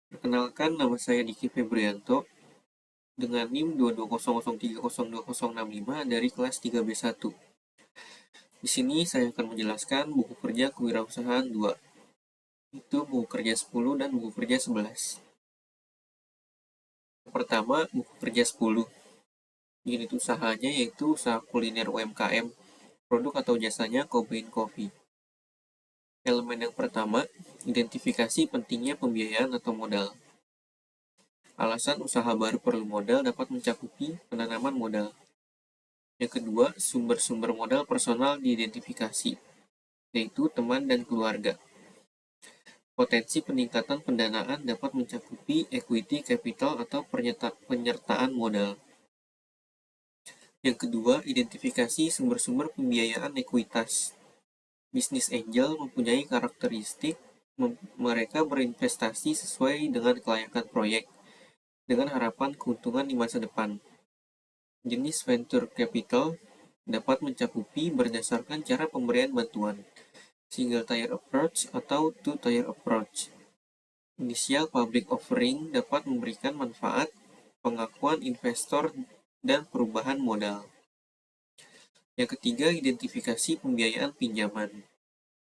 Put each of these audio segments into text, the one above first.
Perkenalkan, nama saya Diki Febrianto dengan NIM 220030265 dari kelas 3B1. Di sini saya akan menjelaskan buku kerja kewirausahaan 2. Itu buku kerja 10 dan buku kerja 11. Yang pertama, buku kerja 10. Unit usahanya yaitu usaha kuliner UMKM, produk atau jasanya Cobain Coffee. Elemen yang pertama, identifikasi pentingnya pembiayaan atau modal. Alasan usaha baru perlu modal dapat mencakupi penanaman modal. Yang kedua, sumber-sumber modal personal diidentifikasi, yaitu teman dan keluarga. Potensi peningkatan pendanaan dapat mencakupi equity capital atau penyertaan modal. Yang kedua, identifikasi sumber-sumber pembiayaan ekuitas. Bisnis angel mempunyai karakteristik mereka berinvestasi sesuai dengan kelayakan proyek, dengan harapan keuntungan di masa depan. Jenis venture capital dapat mencakupi berdasarkan cara pemberian bantuan, single tier approach atau two tier approach. Initial public offering dapat memberikan manfaat, pengakuan investor, dan perubahan modal. Yang ketiga, identifikasi pembiayaan pinjaman.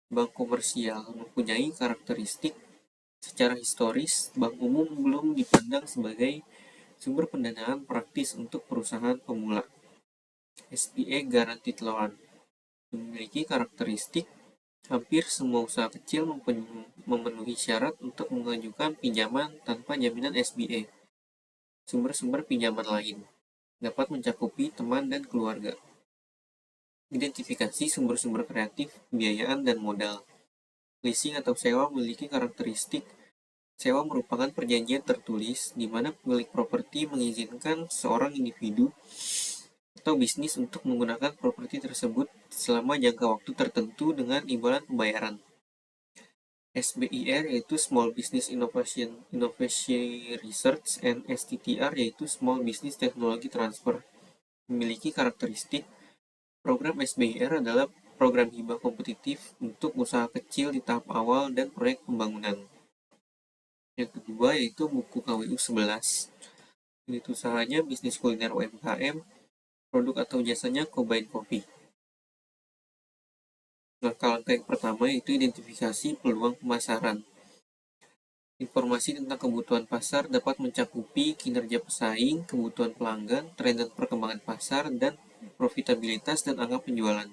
Bank komersial mempunyai karakteristik secara historis, bank umum belum dipandang sebagai sumber pendanaan praktis untuk perusahaan pemula. SBA Guaranteed Loan memiliki karakteristik hampir semua usaha kecil memenuhi syarat untuk mengajukan pinjaman tanpa jaminan SBA. Sumber-sumber pinjaman lain dapat mencakupi teman dan keluarga. Identifikasi sumber-sumber kreatif, pembiayaan, dan modal. Leasing atau sewa memiliki karakteristik sewa merupakan perjanjian tertulis di mana pemilik properti mengizinkan seorang individu atau bisnis untuk menggunakan properti tersebut selama jangka waktu tertentu dengan imbalan pembayaran. SBIR yaitu Small Business Innovation Research, and STTR yaitu Small Business Technology Transfer. Memiliki karakteristik program SBIR adalah program hibah kompetitif untuk usaha kecil di tahap awal dan proyek pembangunan. Yang kedua yaitu buku KWU 11. Unit usahanya bisnis kuliner UMKM, produk atau jasanya Cobain Coffee. Langkah-langkah yang pertama yaitu identifikasi peluang pemasaran. Informasi tentang kebutuhan pasar dapat mencakupi kinerja pesaing, kebutuhan pelanggan, tren dan perkembangan pasar, dan profitabilitas dan angka penjualan.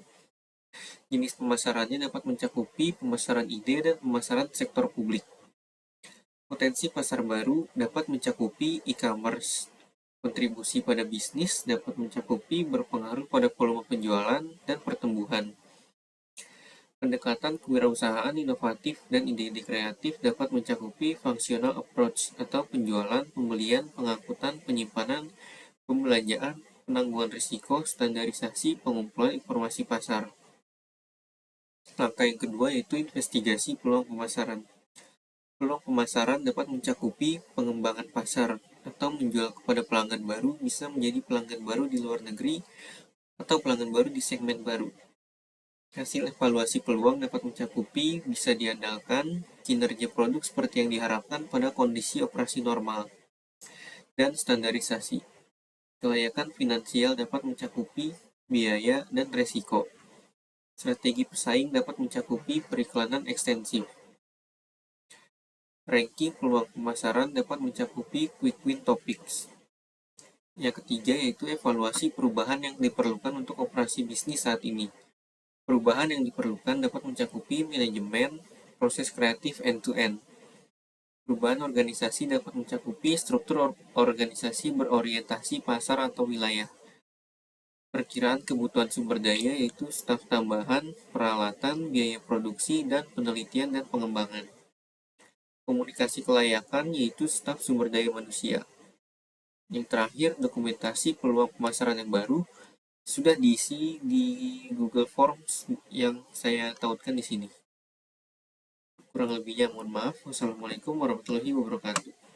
Jenis pemasarannya dapat mencakupi pemasaran ide dan pemasaran sektor publik. Potensi pasar baru dapat mencakupi e-commerce. Kontribusi pada bisnis dapat mencakupi berpengaruh pada volume penjualan dan pertumbuhan. Pendekatan kewirausahaan inovatif dan ide-ide kreatif dapat mencakupi functional approach atau penjualan, pembelian, pengangkutan, penyimpanan, pembelanjaan, penangguhan risiko, standarisasi, pengumpulan informasi pasar. Langkah yang kedua yaitu investigasi peluang pemasaran. Peluang pemasaran dapat mencakupi pengembangan pasar atau menjual kepada pelanggan baru, bisa menjadi pelanggan baru di luar negeri atau pelanggan baru di segmen baru. Hasil evaluasi peluang dapat mencakupi bisa diandalkan kinerja produk seperti yang diharapkan pada kondisi operasi normal, dan standarisasi. Kelayakan finansial dapat mencakupi biaya dan resiko. Strategi pesaing dapat mencakupi periklanan ekstensif. Ranking peluang pemasaran dapat mencakupi quick win topics. Yang ketiga yaitu evaluasi perubahan yang diperlukan untuk operasi bisnis saat ini. Perubahan yang diperlukan dapat mencakupi manajemen, proses kreatif end-to-end. Perubahan organisasi dapat mencakupi struktur organisasi berorientasi pasar atau wilayah. Perkiraan kebutuhan sumber daya yaitu staf tambahan, peralatan, biaya produksi, dan penelitian dan pengembangan. Komunikasi kelayakan yaitu staf sumber daya manusia. Yang terakhir, dokumentasi peluang pemasaran yang baru sudah diisi di Google Forms yang saya tautkan di sini. Kurang lebihnya mohon maaf. Wassalamualaikum warahmatullahi wabarakatuh.